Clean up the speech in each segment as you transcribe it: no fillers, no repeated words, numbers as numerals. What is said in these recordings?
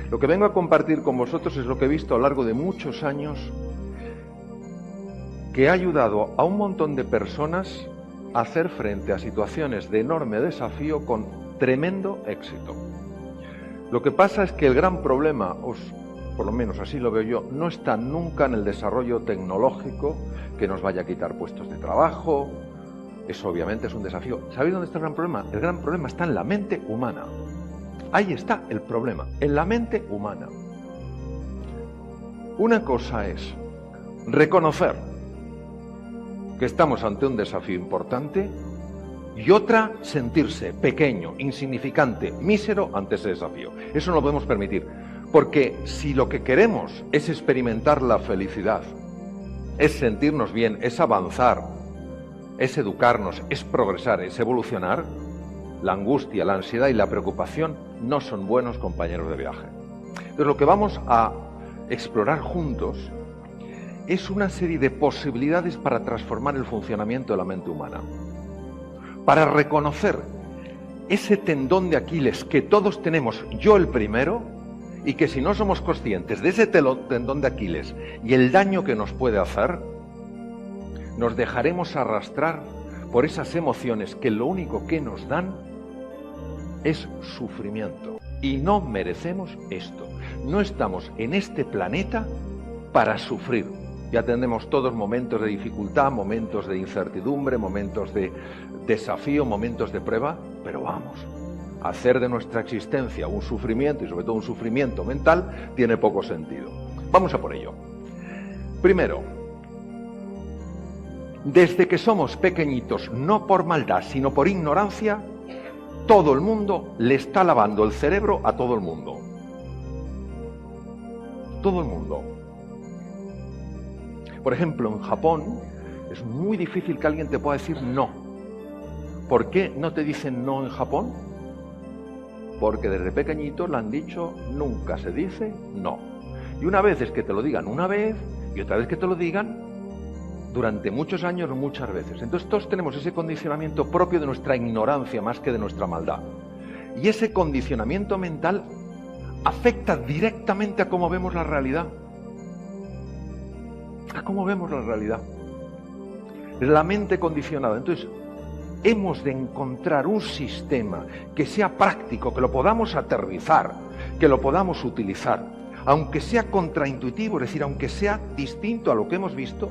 Lo que vengo a compartir con vosotros es lo que he visto a lo largo de muchos años, que ha ayudado a un montón de personas a hacer frente a situaciones de enorme desafío con tremendo éxito. Lo que pasa es que el gran problema, por lo menos así lo veo yo, no está nunca en el desarrollo tecnológico que nos vaya a quitar puestos de trabajo. Eso obviamente es un desafío. ¿Sabéis dónde está el gran problema? El gran problema está en la mente humana. Ahí está el problema, en la mente humana. Una cosa es reconocer que estamos ante un desafío importante y otra, sentirse pequeño, insignificante, mísero ante ese desafío. Eso no lo podemos permitir, porque si lo que queremos es experimentar la felicidad, es sentirnos bien, es avanzar, es educarnos, es progresar, es evolucionar, la angustia, la ansiedad y la preocupación no son buenos compañeros de viaje. Entonces lo que vamos a explorar juntos es una serie de posibilidades para transformar el funcionamiento de la mente humana, para reconocer ese tendón de Aquiles que todos tenemos, yo el primero, y que si no somos conscientes de ese tendón de Aquiles y el daño que nos puede hacer, nos dejaremos arrastrar por esas emociones que lo único que nos dan es sufrimiento. Y no merecemos esto. No estamos en este planeta para sufrir. Ya tenemos todos momentos de dificultad, momentos de incertidumbre, momentos de desafío, momentos de prueba, pero vamos, hacer de nuestra existencia un sufrimiento, y sobre todo un sufrimiento mental, tiene poco sentido. Vamos a por ello. Primero, desde que somos pequeñitos, no por maldad, sino por ignorancia, todo el mundo le está lavando el cerebro a todo el mundo. Todo el mundo. Por ejemplo, en Japón es muy difícil que alguien te pueda decir no. ¿Por qué no te dicen no en Japón? Porque desde pequeñito le han dicho nunca se dice no. Y una vez es que te lo digan una vez y otra vez que te lo digan durante muchos años, muchas veces. Entonces todos tenemos ese condicionamiento propio de nuestra ignorancia más que de nuestra maldad. Y ese condicionamiento mental afecta directamente a cómo vemos la realidad. A cómo vemos la realidad. La mente condicionada. Entonces, hemos de encontrar un sistema que sea práctico, que lo podamos aterrizar, que lo podamos utilizar, aunque sea contraintuitivo, es decir, aunque sea distinto a lo que hemos visto,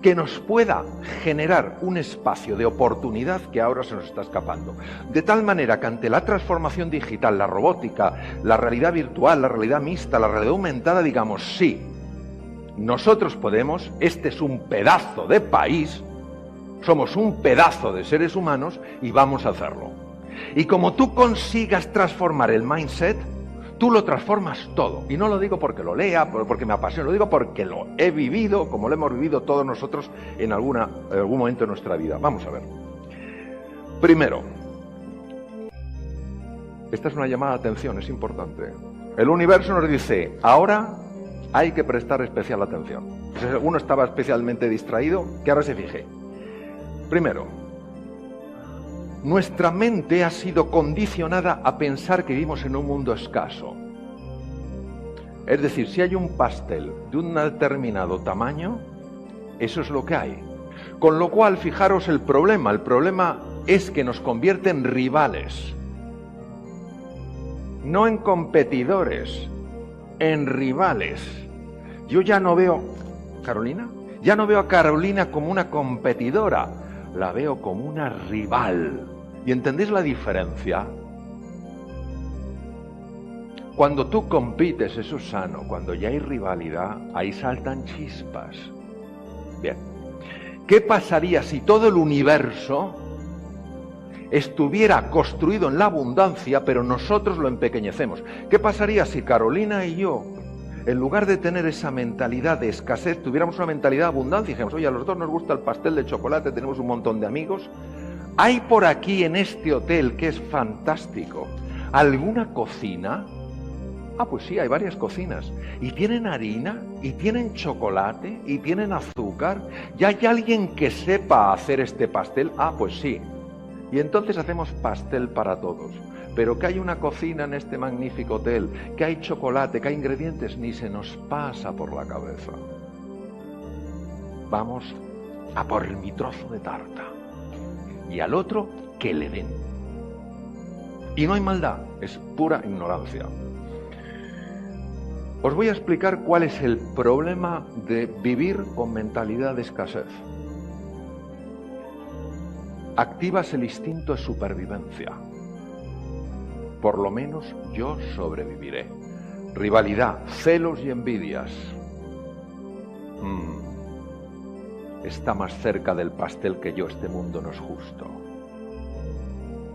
que nos pueda generar un espacio de oportunidad que ahora se nos está escapando. De tal manera que ante la transformación digital, la robótica, la realidad virtual, la realidad mixta, la realidad aumentada, digamos, sí, nosotros podemos, este es un pedazo de país, somos un pedazo de seres humanos y vamos a hacerlo. Y como tú consigas transformar el mindset, tú lo transformas todo. Y no lo digo porque lo lea, porque me apasiona, lo digo porque lo he vivido, como lo hemos vivido todos nosotros en algún momento de nuestra vida. Vamos a ver. Primero, esta es una llamada de atención, es importante. El universo nos dice, ahora hay que prestar especial atención. Si uno estaba especialmente distraído, que ahora se fije. Primero, nuestra mente ha sido condicionada a pensar que vivimos en un mundo escaso. Es decir, si hay un pastel de un determinado tamaño, eso es lo que hay. Con lo cual, fijaros el problema es que nos convierte en rivales. No en competidores, en rivales. Yo ya no veo, ¿Carolina? Ya no veo a Carolina como una competidora, la veo como una rival. ¿Y entendéis la diferencia? Cuando tú compites, eso es sano. Cuando ya hay rivalidad, ahí saltan chispas. Bien. ¿Qué pasaría si todo el universo estuviera construido en la abundancia, pero nosotros lo empequeñecemos? ¿Qué pasaría si Carolina y yo, en lugar de tener esa mentalidad de escasez, tuviéramos una mentalidad de abundancia y dijéramos, oye, a los dos nos gusta el pastel de chocolate, tenemos un montón de amigos? ¿Hay por aquí en este hotel, que es fantástico, alguna cocina? Ah, pues sí, hay varias cocinas. Y tienen harina, y tienen chocolate, y tienen azúcar. ¿Y hay alguien que sepa hacer este pastel? Ah, pues sí. Y entonces hacemos pastel para todos. Pero que hay una cocina en este magnífico hotel, que hay chocolate, que hay ingredientes, ni se nos pasa por la cabeza. Vamos a por mi trozo de tarta. Y al otro, que le den. Y no hay maldad, es pura ignorancia. Os voy a explicar cuál es el problema de vivir con mentalidad de escasez. Activas el instinto de supervivencia. Por lo menos yo sobreviviré. Rivalidad, celos y envidias. Está más cerca del pastel que yo, este mundo no es justo.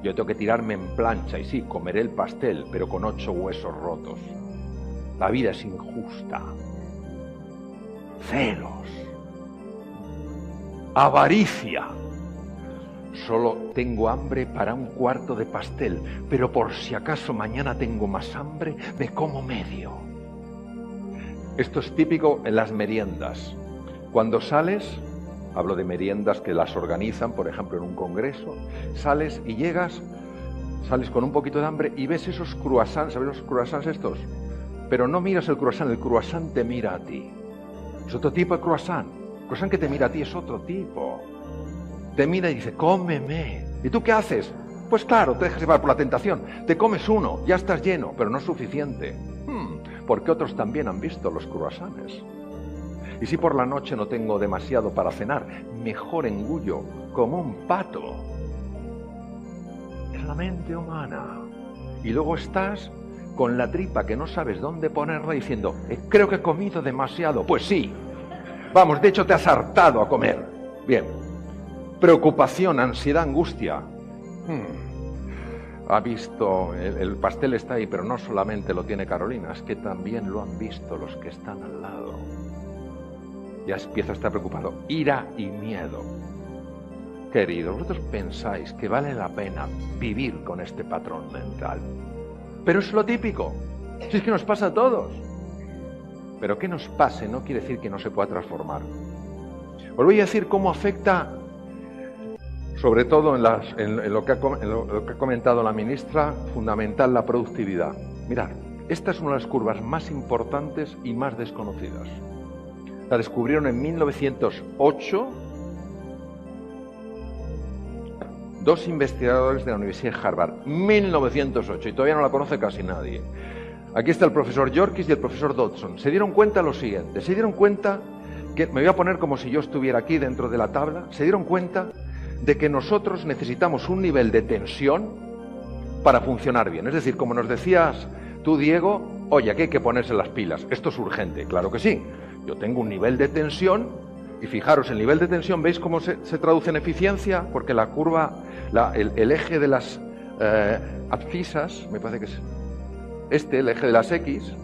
Yo tengo que tirarme en plancha y sí, comeré el pastel, pero con 8 huesos rotos. La vida es injusta. Celos. Avaricia. Solo tengo hambre para un cuarto de pastel, pero por si acaso mañana tengo más hambre, me como medio. Esto es típico en las meriendas. Cuando sales, hablo de meriendas que las organizan, por ejemplo, en un congreso, sales y sales con un poquito de hambre y ves esos croissants, ¿sabes los croissants estos? Pero no miras el croissant te mira a ti. Es otro tipo de croissant. El croissant que te mira a ti es otro tipo. Te mira y dice, cómeme. ¿Y tú qué haces? Pues claro, te dejas llevar por la tentación. Te comes uno, ya estás lleno, pero no es suficiente. Porque otros también han visto los croissants. Y si por la noche no tengo demasiado para cenar, mejor engullo como un pato. Es la mente humana. Y luego estás con la tripa que no sabes dónde ponerla diciendo, creo que he comido demasiado. Pues sí. Vamos, de hecho te has hartado a comer. Bien. Preocupación, ansiedad, angustia. Ha visto, el pastel está ahí, pero no solamente lo tiene Carolina, es que también lo han visto los que están al lado. Ya empiezo a estar preocupado. Ira y miedo. Queridos, vosotros pensáis que vale la pena vivir con este patrón mental. Pero es lo típico. Si es que nos pasa a todos. Pero que nos pase no quiere decir que no se pueda transformar. Os voy a decir cómo afecta, sobre todo en lo que ha comentado la ministra, fundamental la productividad. Mirad, esta es una de las curvas más importantes y más desconocidas. La descubrieron en 1908 dos investigadores de la Universidad de Harvard. 1908, y todavía no la conoce casi nadie. Aquí está el profesor Yorkis y el profesor Dodson. Se dieron cuenta lo siguiente, se dieron cuenta que, me voy a poner como si yo estuviera aquí dentro de la tabla, se dieron cuenta de que nosotros necesitamos un nivel de tensión para funcionar bien. Es decir, como nos decías tú, Diego, oye, aquí hay que ponerse las pilas, esto es urgente. Claro que sí, yo tengo un nivel de tensión y fijaros, el nivel de tensión, ¿veis cómo se traduce en eficiencia? Porque la curva, el eje de las abscisas, me parece que es el eje de las X,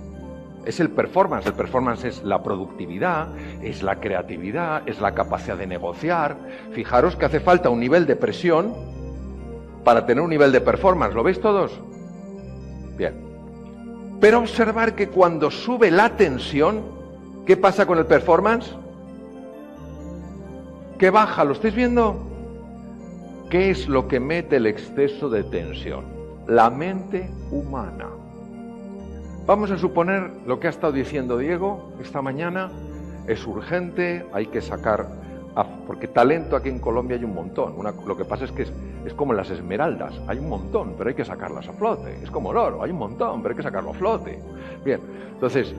es el performance. El performance es la productividad, es la creatividad, es la capacidad de negociar. Fijaros que hace falta un nivel de presión para tener un nivel de performance. ¿Lo veis todos? Bien. Pero observar que cuando sube la tensión, ¿qué pasa con el performance? Que baja. ¿Lo estáis viendo? ¿Qué es lo que mete el exceso de tensión? La mente humana. Vamos a suponer lo que ha estado diciendo Diego esta mañana, es urgente, hay que sacar, porque talento aquí en Colombia hay un montón. Lo que pasa es que es como las esmeraldas, hay un montón, pero hay que sacarlas a flote. Es como el oro, hay un montón, pero hay que sacarlo a flote. Bien, entonces,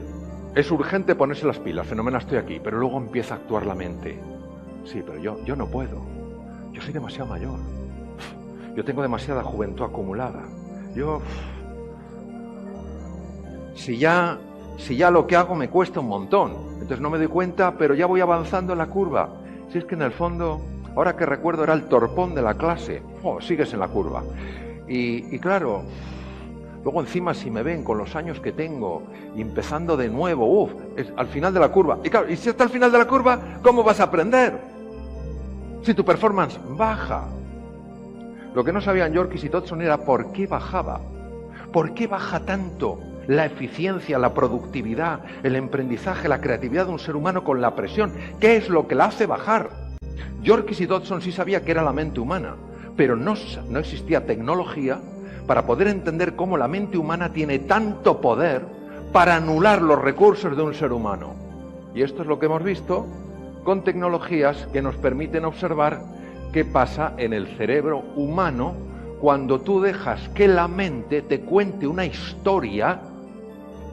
es urgente ponerse las pilas, fenómeno, estoy aquí, pero luego empieza a actuar la mente. Sí, pero yo no puedo, yo soy demasiado mayor, yo tengo demasiada juventud acumulada, Si ya lo que hago me cuesta un montón, entonces no me doy cuenta, pero ya voy avanzando en la curva. Si es que en el fondo, ahora que recuerdo, era el torpón de la clase. Sigues en la curva. Y claro, luego encima si me ven con los años que tengo, y empezando de nuevo, es al final de la curva. Y claro, y si hasta el final de la curva, ¿cómo vas a aprender? Si tu performance baja. Lo que no sabían Yorkis y Dodson era por qué bajaba. ¿Por qué baja tanto la eficiencia, la productividad, el emprendizaje, la creatividad de un ser humano con la presión? ¿Qué es lo que la hace bajar? Yorkis y Dodson sí sabía que era la mente humana, pero no existía tecnología para poder entender cómo la mente humana tiene tanto poder para anular los recursos de un ser humano. Y esto es lo que hemos visto con tecnologías que nos permiten observar qué pasa en el cerebro humano cuando tú dejas que la mente te cuente una historia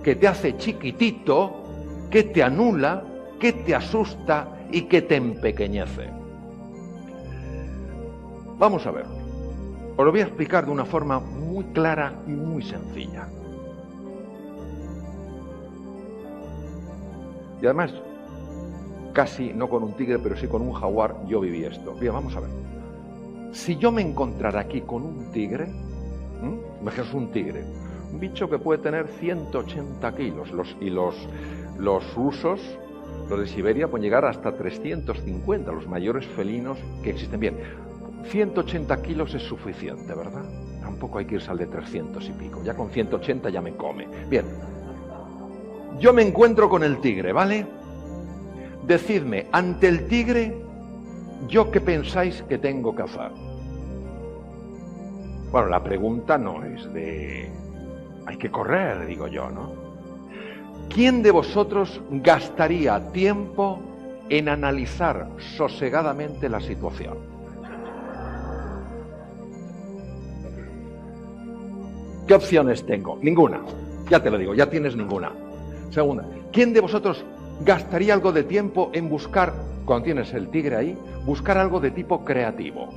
que te hace chiquitito, que te anula, que te asusta y que te empequeñece. Vamos a ver. Os lo voy a explicar de una forma muy clara y muy sencilla. Y además, casi no con un tigre, pero sí con un jaguar, yo viví esto. Bien, vamos a ver. Si yo me encontrara aquí con un tigre, imaginaos un tigre, un bicho que puede tener 180 kilos, los rusos, los de Siberia, pueden llegar hasta 350, los mayores felinos que existen. Bien, 180 kilos es suficiente, ¿verdad? Tampoco hay que irse al de 300 y pico, ya con 180 ya me come. Bien, yo me encuentro con el tigre, ¿vale? Decidme, ante el tigre, ¿yo qué pensáis que tengo que hacer? Bueno, la pregunta no es de... hay que correr, digo yo, ¿no? ¿Quién de vosotros gastaría tiempo en analizar sosegadamente la situación? ¿Qué opciones tengo? Ninguna. Ya te lo digo, ya tienes ninguna. Segunda, ¿quién de vosotros gastaría algo de tiempo en buscar, cuando tienes el tigre ahí, buscar algo de tipo creativo?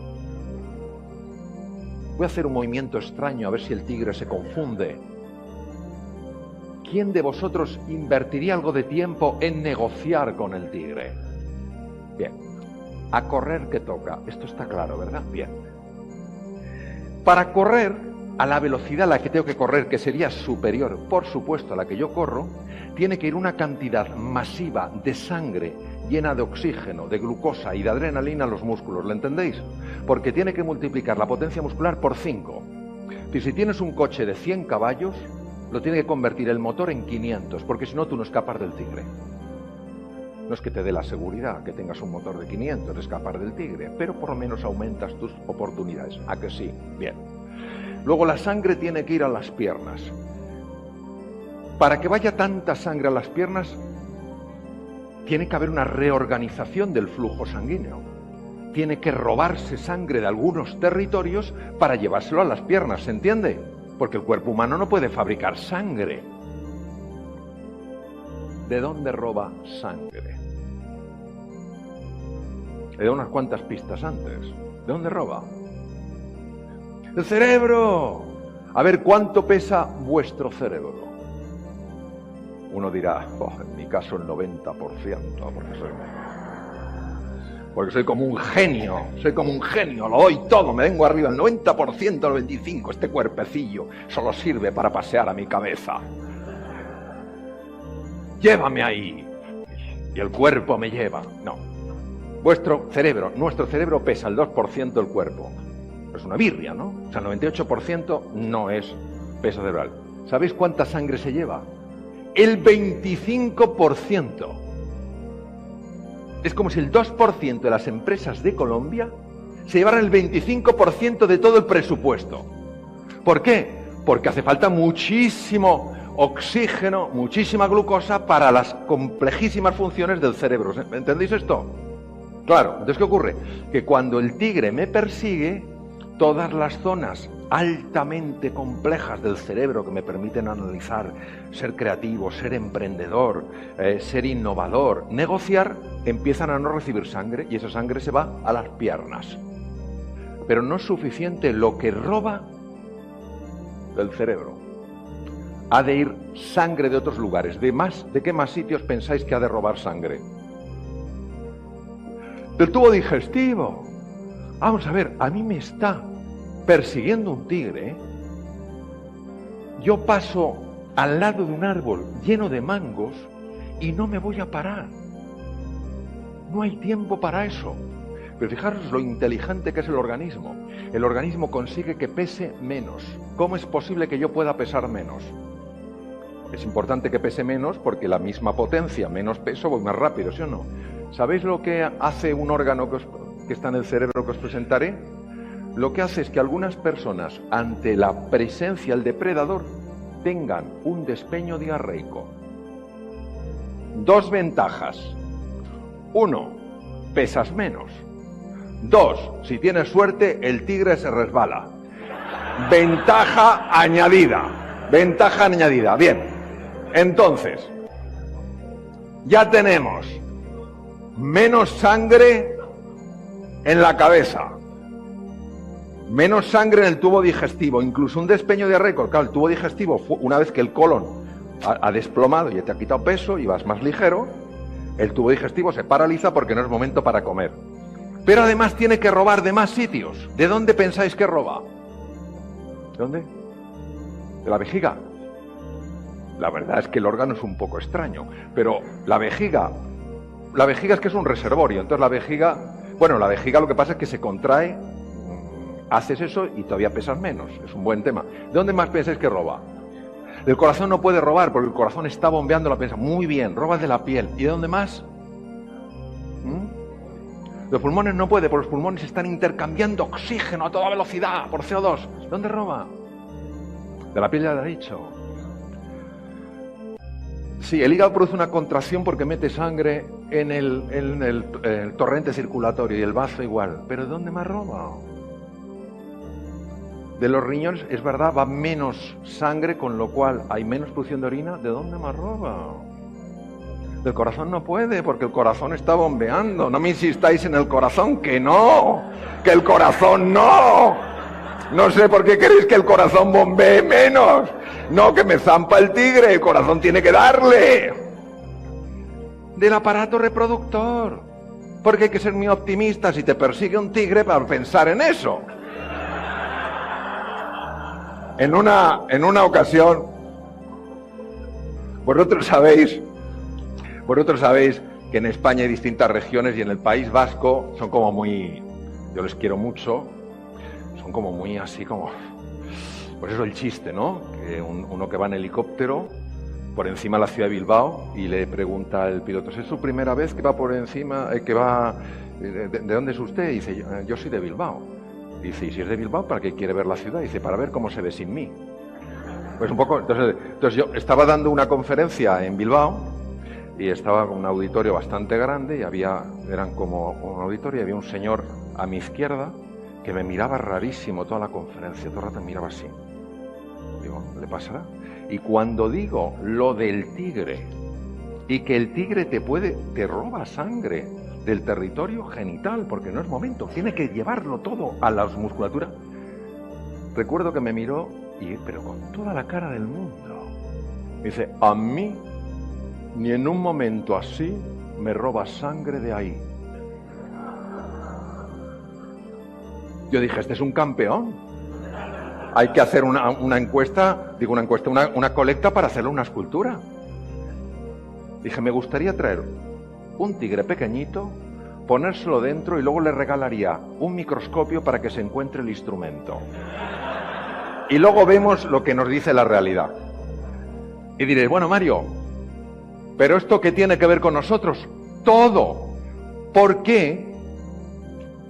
Voy a hacer un movimiento extraño a ver si el tigre se confunde. ¿Quién de vosotros invertiría algo de tiempo en negociar con el tigre? Bien, a correr que toca. Esto está claro, ¿verdad? Bien. Para correr a la velocidad a la que tengo que correr, que sería superior, por supuesto, a la que yo corro, tiene que ir una cantidad masiva de sangre llena de oxígeno, de glucosa y de adrenalina a los músculos, ¿lo entendéis? Porque tiene que multiplicar la potencia muscular por 5. Y si tienes un coche de 100 caballos, lo tiene que convertir el motor en 500, porque si no, tú no escapas del tigre. No es que te dé la seguridad que tengas un motor de 500 de escapar del tigre, pero por lo menos aumentas tus oportunidades. ¿A que sí? Bien. Luego la sangre tiene que ir a las piernas. Para que vaya tanta sangre a las piernas, tiene que haber una reorganización del flujo sanguíneo. Tiene que robarse sangre de algunos territorios para llevárselo a las piernas, ¿se entiende? Porque el cuerpo humano no puede fabricar sangre. ¿De dónde roba sangre? Le doy unas cuantas pistas antes. ¿De dónde roba? ¡El cerebro! A ver, ¿cuánto pesa vuestro cerebro? Uno dirá, en mi caso el 90%, porque soy como un genio, lo doy todo, me vengo arriba, el 90%, el 25%, este cuerpecillo solo sirve para pasear a mi cabeza. Llévame ahí, y el cuerpo me lleva. No, nuestro cerebro pesa el 2% del cuerpo. Es una birria, ¿no? O sea, el 98% no es peso cerebral. ¿Sabéis cuánta sangre se lleva? El 25%. Es como si el 2% de las empresas de Colombia se llevaran el 25% de todo el presupuesto. ¿Por qué? Porque hace falta muchísimo oxígeno, muchísima glucosa para las complejísimas funciones del cerebro. ¿Entendéis esto? Claro, entonces ¿qué ocurre? Que cuando el tigre me persigue, todas las zonas altamente complejas del cerebro que me permiten analizar, ser creativo, ser emprendedor, ser innovador, negociar, empiezan a no recibir sangre y esa sangre se va a las piernas. Pero no es suficiente lo que roba del cerebro. Ha de ir sangre de otros lugares. ¿De qué más sitios pensáis que ha de robar sangre? Del tubo digestivo. Vamos a ver, a mí me está persiguiendo un tigre. Yo paso al lado de un árbol lleno de mangos y no me voy a parar. No hay tiempo para eso. Pero fijaros lo inteligente que es el organismo. El organismo consigue que pese menos. ¿Cómo es posible que yo pueda pesar menos? Es importante que pese menos porque la misma potencia, menos peso, voy más rápido, ¿sí o no? ¿Sabéis lo que hace un órgano que está en el cerebro que os presentaré? lo que hace es que algunas personas, ante la presencia del depredador, tengan un despeño diarreico. Dos ventajas. Uno, pesas menos. Dos, si tienes suerte, el tigre se resbala. Ventaja añadida. Ventaja añadida. Bien, entonces, ya tenemos menos sangre en la cabeza, menos sangre en el tubo digestivo, incluso un despeño diarreico. Claro, el tubo digestivo, una vez que el colon ha desplomado y te ha quitado peso y vas más ligero, el tubo digestivo se paraliza porque no es momento para comer. Pero además tiene que robar de más sitios. ¿De dónde pensáis que roba? ¿De dónde? ¿De la vejiga? La verdad es que el órgano es un poco extraño, pero la vejiga es que es un reservorio. Entonces la vejiga lo que pasa es que se contrae, haces eso y todavía pesas menos. Es un buen tema. ¿De dónde más pensáis que roba? El corazón no puede robar porque el corazón está bombeando la piel. Muy bien, robas de la piel. ¿Y de dónde más? Los pulmones no puede, porque los pulmones están intercambiando oxígeno a toda velocidad por CO2. ¿Dónde roba? De la piel, ya lo he dicho. Sí, el hígado produce una contracción porque mete sangre en el torrente circulatorio y el bazo igual. ¿Pero de dónde más roba? De los riñones, es verdad, va menos sangre, con lo cual hay menos producción de orina. ¿De dónde más roba? Del corazón no puede, porque el corazón está bombeando. No me insistáis en el corazón, que no, que el corazón no. No sé por qué queréis que el corazón bombee menos. No, que me zampa el tigre, el corazón tiene que darle. Del aparato reproductor, porque hay que ser muy optimista si te persigue un tigre para pensar en eso. En una ocasión, vosotros sabéis que en España hay distintas regiones y en el País Vasco son como muy, yo les quiero mucho, son como muy así como, pues eso el chiste, ¿no? Que uno que va en helicóptero por encima de la ciudad de Bilbao y le pregunta al piloto, ¿es su primera vez que va por encima, ¿de dónde es usted? Y dice, yo soy de Bilbao. Y dice, ¿y si es de Bilbao, para qué quiere ver la ciudad? Y dice, para ver cómo se ve sin mí. Pues un poco, entonces yo estaba dando una conferencia en Bilbao y estaba con un auditorio bastante grande y eran como un auditorio y había un señor a mi izquierda que me miraba rarísimo toda la conferencia, todo el rato me miraba así. Digo, ¿le pasará? Y cuando digo lo del tigre y que el tigre te roba sangre del territorio genital, porque no es momento, tiene que llevarlo todo a la musculatura. Recuerdo que me miró, pero con toda la cara del mundo. Me dice, a mí ni en un momento así me roba sangre de ahí. Yo dije, este es un campeón. Hay que hacer una colecta para hacerle una escultura. Dije, me gustaría traer un tigre pequeñito, ponérselo dentro y luego le regalaría un microscopio para que se encuentre el instrumento. Y luego vemos lo que nos dice la realidad. Y diréis, bueno, Mario, ¿pero esto qué tiene que ver con nosotros? Todo. ¿Por qué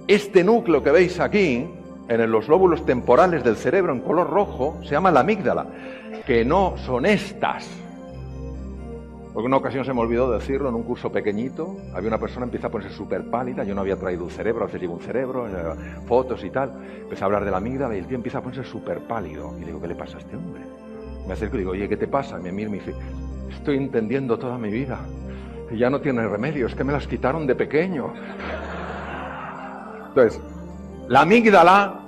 este núcleo que veis aquí, en los lóbulos temporales del cerebro en color rojo, se llama la amígdala? Que no son estas. Porque una ocasión se me olvidó decirlo en un curso pequeñito, había una persona que empieza a ponerse súper pálida, yo no había traído un cerebro, a veces llevo un cerebro, fotos y tal, empecé a hablar de la amígdala y el tío empieza a ponerse súper pálido. Y le digo, ¿qué le pasa a este hombre? Me acerco y digo, oye, ¿qué te pasa? Y me mira y me dice, estoy entendiendo toda mi vida, y ya no tiene remedio, es que me las quitaron de pequeño. Entonces, la amígdala,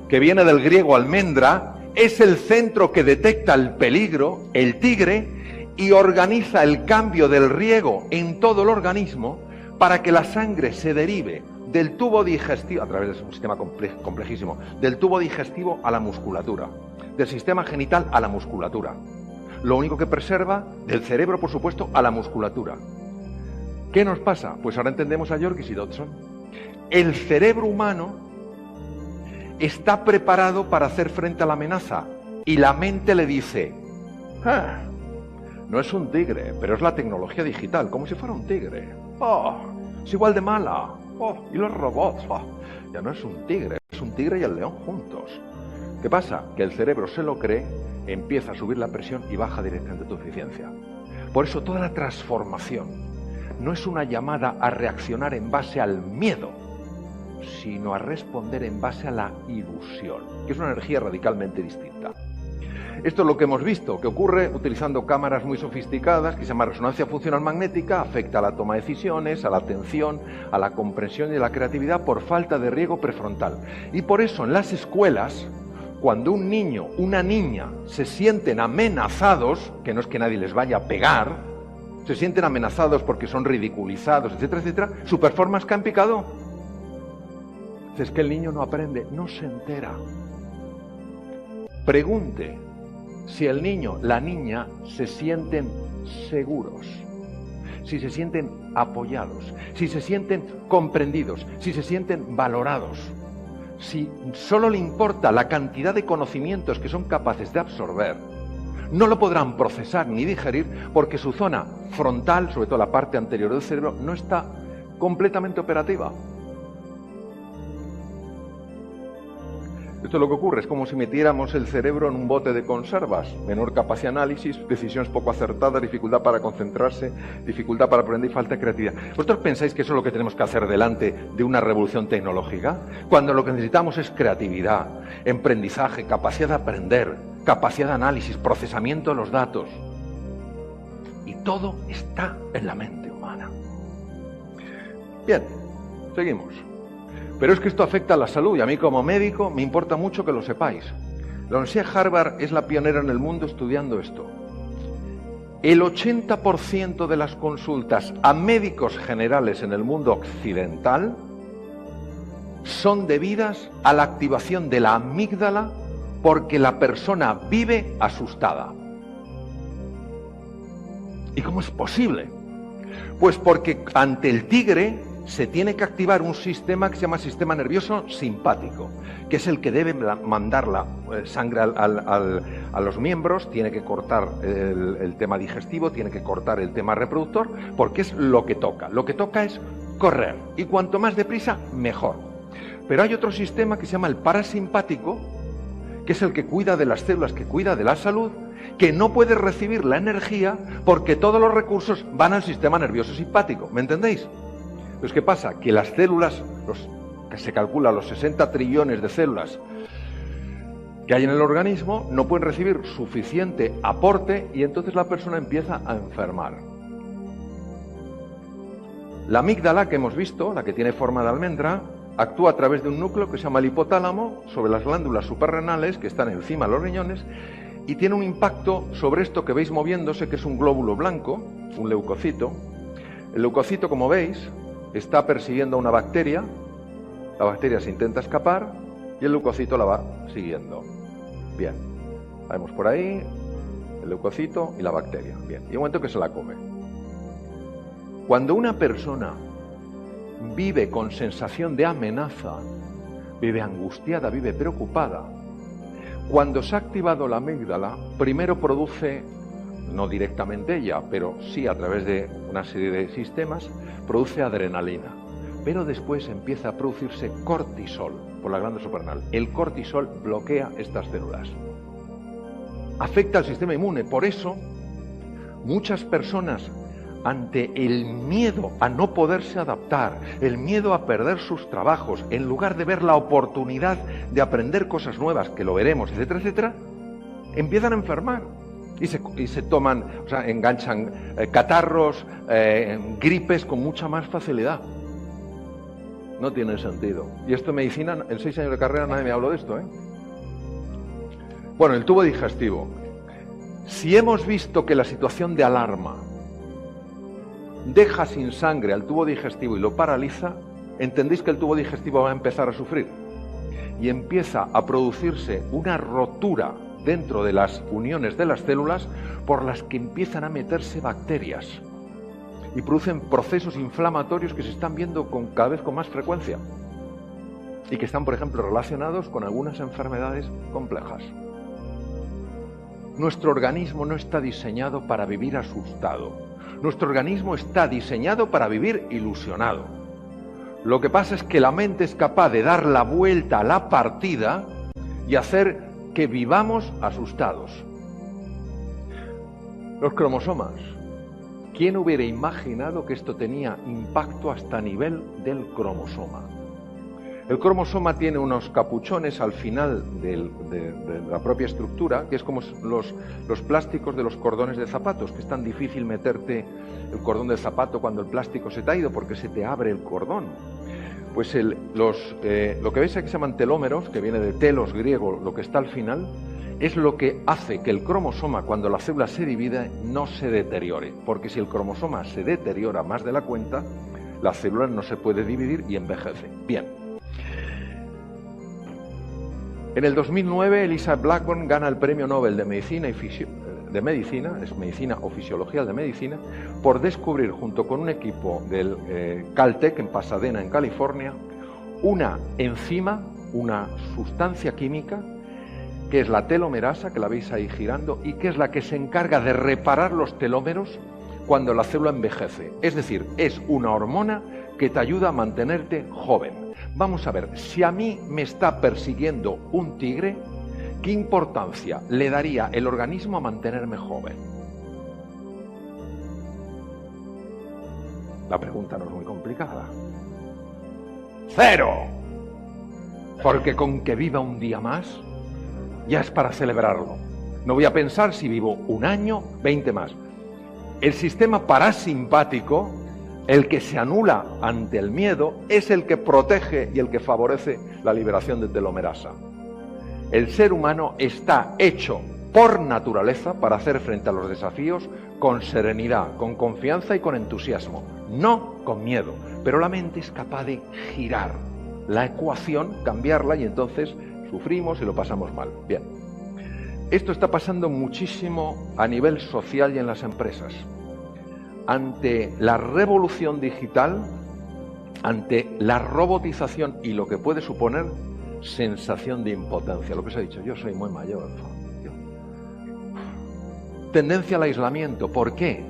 que viene del griego almendra, es el centro que detecta el peligro, el tigre, y organiza el cambio del riego en todo el organismo para que la sangre se derive del tubo digestivo, a través de un sistema complejísimo, del tubo digestivo a la musculatura, del sistema genital a la musculatura. Lo único que preserva, del cerebro, por supuesto, a la musculatura. ¿Qué nos pasa? Pues ahora entendemos a Yorkis y Dodson. El cerebro humano está preparado para hacer frente a la amenaza y la mente le dice, no es un tigre, pero es la tecnología digital, como si fuera un tigre. Es igual de mala. Y los robots, ya no es un tigre, es un tigre y el león juntos. ¿Qué pasa? Que el cerebro se lo cree, empieza a subir la presión y baja directamente tu eficiencia. Por eso toda la transformación no es una llamada a reaccionar en base al miedo, sino a responder en base a la ilusión, que es una energía radicalmente distinta. Esto es lo que hemos visto, que ocurre utilizando cámaras muy sofisticadas, que se llama resonancia funcional magnética, afecta a la toma de decisiones, a la atención, a la comprensión y a la creatividad por falta de riego prefrontal. Y por eso en las escuelas, cuando un niño, una niña, se sienten amenazados, que no es que nadie les vaya a pegar, se sienten amenazados porque son ridiculizados, etcétera, etcétera, su performance cae en picado. Es que el niño no aprende, no se entera. Pregunte si el niño, la niña, se sienten seguros, si se sienten apoyados, si se sienten comprendidos, si se sienten valorados, si solo le importa la cantidad de conocimientos que son capaces de absorber, no lo podrán procesar ni digerir porque su zona frontal, sobre todo la parte anterior del cerebro, no está completamente operativa. Esto es lo que ocurre, es como si metiéramos el cerebro en un bote de conservas, menor capacidad de análisis, decisiones poco acertadas, dificultad para concentrarse, dificultad para aprender y falta de creatividad. ¿Vosotros pensáis que eso es lo que tenemos que hacer delante de una revolución tecnológica? Cuando lo que necesitamos es creatividad, emprendizaje, capacidad de aprender, capacidad de análisis, procesamiento de los datos. Y todo está en la mente humana. Bien, seguimos. Pero es que esto afecta a la salud y a mí como médico me importa mucho que lo sepáis. La Universidad de Harvard es la pionera en el mundo estudiando esto. El 80% de las consultas a médicos generales en el mundo occidental son debidas a la activación de la amígdala porque la persona vive asustada. ¿Y cómo es posible? Pues porque ante el tigre se tiene que activar un sistema que se llama sistema nervioso simpático, que es el que debe mandar la sangre a los miembros, tiene que cortar el tema digestivo, tiene que cortar el tema reproductor, porque es lo que toca. Lo que toca es correr, y cuanto más deprisa, mejor. Pero hay otro sistema que se llama el parasimpático, que es el que cuida de las células, que cuida de la salud, que no puede recibir la energía porque todos los recursos van al sistema nervioso simpático. ¿Me entendéis? Pues ¿qué pasa? Que las células, que se calcula los 60 trillones de células que hay en el organismo, no pueden recibir suficiente aporte y entonces la persona empieza a enfermar. La amígdala que hemos visto, la que tiene forma de almendra, actúa a través de un núcleo que se llama el hipotálamo sobre las glándulas suprarrenales que están encima de los riñones y tiene un impacto sobre esto que veis moviéndose, que es un glóbulo blanco, un leucocito. El leucocito, como veis, está persiguiendo a una bacteria, la bacteria se intenta escapar y el leucocito la va siguiendo. Bien, vemos por ahí el leucocito y la bacteria. Bien, y un momento que se la come. Cuando una persona vive con sensación de amenaza, vive angustiada, vive preocupada, cuando se ha activado la amígdala, primero produce, no directamente ella, pero sí a través de una serie de sistemas, produce adrenalina, pero después empieza a producirse cortisol por la glándula suprarrenal. El cortisol bloquea estas células, afecta al sistema inmune. Por eso muchas personas, ante el miedo a no poderse adaptar, el miedo a perder sus trabajos, en lugar de ver la oportunidad de aprender cosas nuevas, que lo veremos, etcétera, etcétera, empiezan a enfermar. Y se toman, o sea, enganchan catarros, gripes con mucha más facilidad. No tiene sentido. Y esto en medicina, en 6 años de carrera nadie me habló de esto, ¿eh? Bueno, el tubo digestivo. Si hemos visto que la situación de alarma deja sin sangre al tubo digestivo y lo paraliza, entendéis que el tubo digestivo va a empezar a sufrir. Y empieza a producirse una rotura dentro de las uniones de las células por las que empiezan a meterse bacterias y producen procesos inflamatorios que se están viendo cada vez con más frecuencia y que están, por ejemplo, relacionados con algunas enfermedades complejas. Nuestro organismo no está diseñado para vivir asustado. Nuestro organismo está diseñado para vivir ilusionado. Lo que pasa es que la mente es capaz de dar la vuelta a la partida y hacer que vivamos asustados. Los cromosomas. ¿Quién hubiera imaginado que esto tenía impacto hasta a nivel del cromosoma? El cromosoma tiene unos capuchones al final de la propia estructura, que es como los plásticos de los cordones de zapatos, que es tan difícil meterte el cordón del zapato cuando el plástico se te ha ido porque se te abre el cordón. Pues lo que veis aquí se llaman telómeros, que viene de telos griego, lo que está al final, es lo que hace que el cromosoma, cuando la célula se divide, no se deteriore. Porque si el cromosoma se deteriora más de la cuenta, la célula no se puede dividir y envejece. Bien. En el 2009, Elizabeth Blackburn gana el Premio Nobel de Medicina es Medicina o Fisiología de Medicina, por descubrir, junto con un equipo del Caltech en Pasadena, en California, una enzima, una sustancia química, que es la telomerasa, que la veis ahí girando, y que es la que se encarga de reparar los telómeros cuando la célula envejece. Es decir, es una hormona que te ayuda a mantenerte joven. Vamos a ver, si a mí me está persiguiendo un tigre, ¿qué importancia le daría el organismo a mantenerme joven? La pregunta no es muy complicada. ¡Cero! Porque con que viva un día más, ya es para celebrarlo. No voy a pensar si vivo un año, 20 más. El sistema parasimpático, el que se anula ante el miedo, es el que protege y el que favorece la liberación de telomerasa. El ser humano está hecho por naturaleza para hacer frente a los desafíos con serenidad, con confianza y con entusiasmo, no con miedo. Pero la mente es capaz de girar la ecuación, cambiarla, y entonces sufrimos y lo pasamos mal. Bien, esto está pasando muchísimo a nivel social y en las empresas. Ante la revolución digital, ante la robotización y lo que puede suponer, sensación de impotencia. Lo que os he dicho, yo soy muy mayor. Tendencia al aislamiento. ¿Por qué?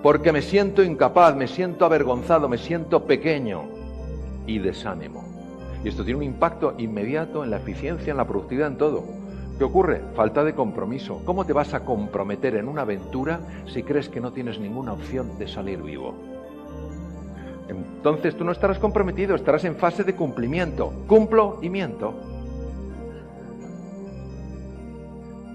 Porque me siento incapaz, me siento avergonzado, me siento pequeño y desánimo. Y esto tiene un impacto inmediato en la eficiencia, en la productividad, en todo. ¿Qué ocurre? Falta de compromiso. ¿Cómo te vas a comprometer en una aventura si crees que no tienes ninguna opción de salir vivo? Entonces tú no estarás comprometido, estarás en fase de cumplimiento. Cumplo y miento.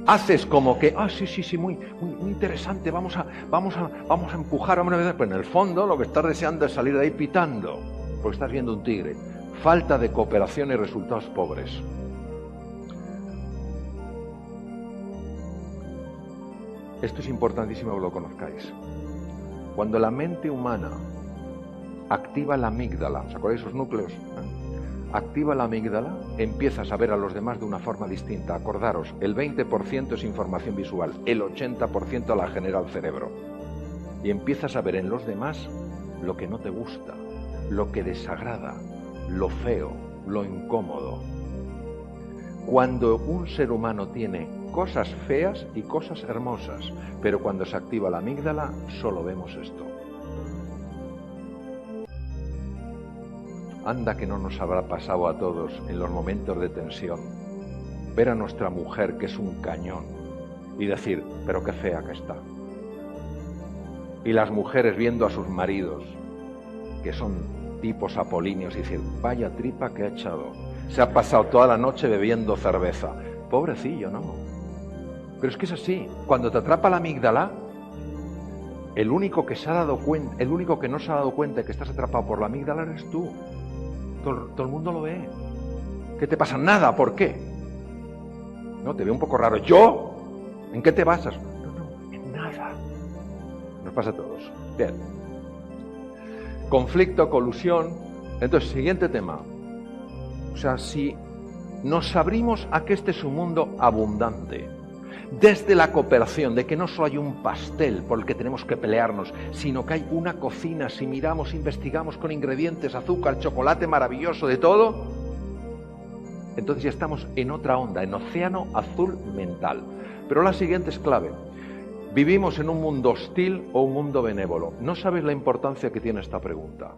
Haces como que, sí, muy interesante, vamos a empujar, pero en el fondo lo que estás deseando es salir de ahí pitando, porque estás viendo un tigre. Falta de cooperación y resultados pobres. Esto es importantísimo que lo conozcáis. Cuando la mente humana activa la amígdala, ¿os acordáis de esos núcleos? Activa la amígdala, empiezas a ver a los demás de una forma distinta. Acordaros, el 20% es información visual, el 80% la genera el cerebro. Y empiezas a ver en los demás lo que no te gusta, lo que desagrada, lo feo, lo incómodo. Cuando un ser humano tiene cosas feas y cosas hermosas, pero cuando se activa la amígdala, solo vemos esto. Anda que no nos habrá pasado a todos en los momentos de tensión, ver a nuestra mujer que es un cañón y decir, pero qué fea que está. Y las mujeres viendo a sus maridos, que son tipos apolíneos, y decir, vaya tripa que ha echado. Se ha pasado toda la noche bebiendo cerveza. Pobrecillo, ¿no? Pero es que es así. Cuando te atrapa la amígdala, el único que no se ha dado cuenta de que estás atrapado por la amígdala eres tú. Todo el mundo lo ve. ¿Qué te pasa? Nada. ¿Por qué? No, te veo un poco raro. ¿Yo? ¿En qué te basas? No, en nada. Nos pasa a todos. Bien. Conflicto, colusión. Entonces, siguiente tema. O sea, si nos abrimos a que este es un mundo abundante, desde la cooperación, de que no solo hay un pastel por el que tenemos que pelearnos, sino que hay una cocina, si miramos, investigamos con ingredientes, azúcar, chocolate maravilloso, de todo, entonces ya estamos en otra onda, en océano azul mental. Pero la siguiente es clave. ¿Vivimos en un mundo hostil o un mundo benévolo? No sabes la importancia que tiene esta pregunta.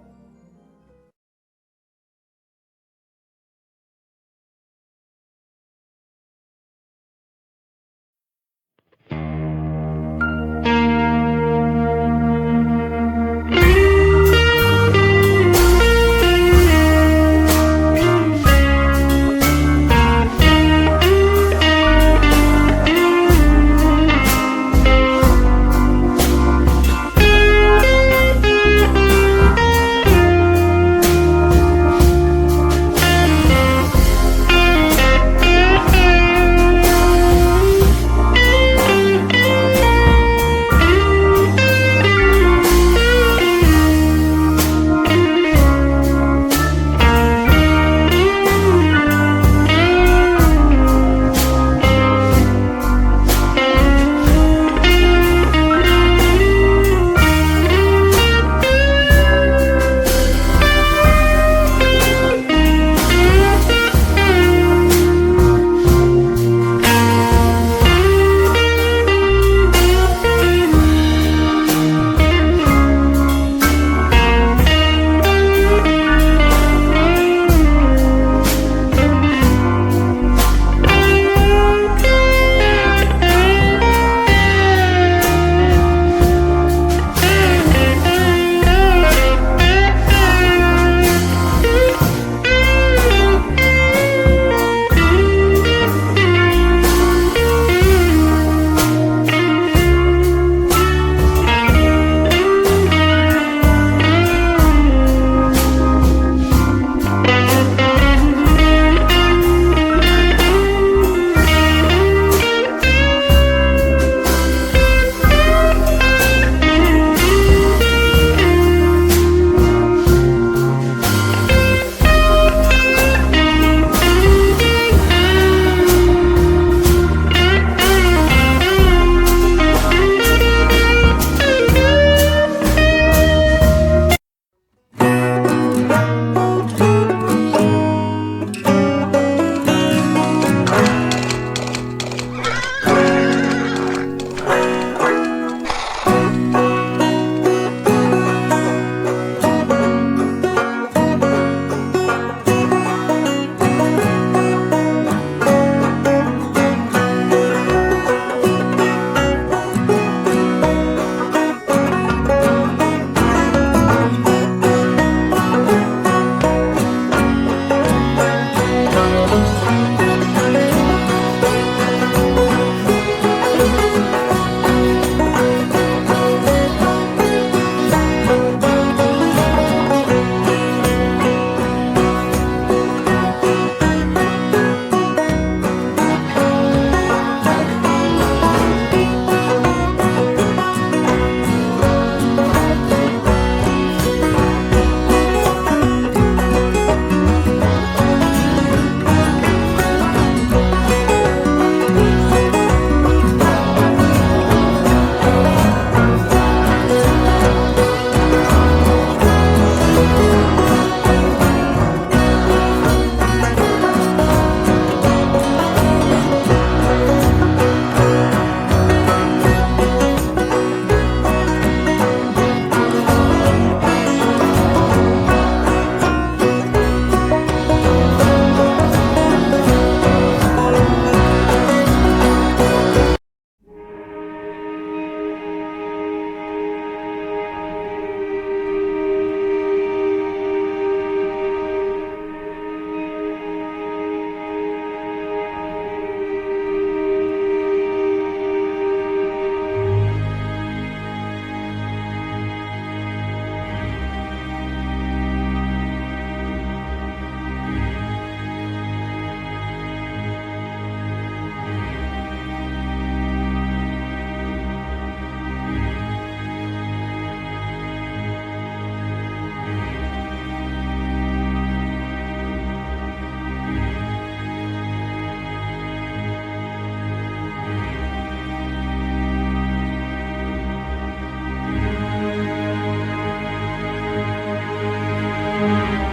Thank you.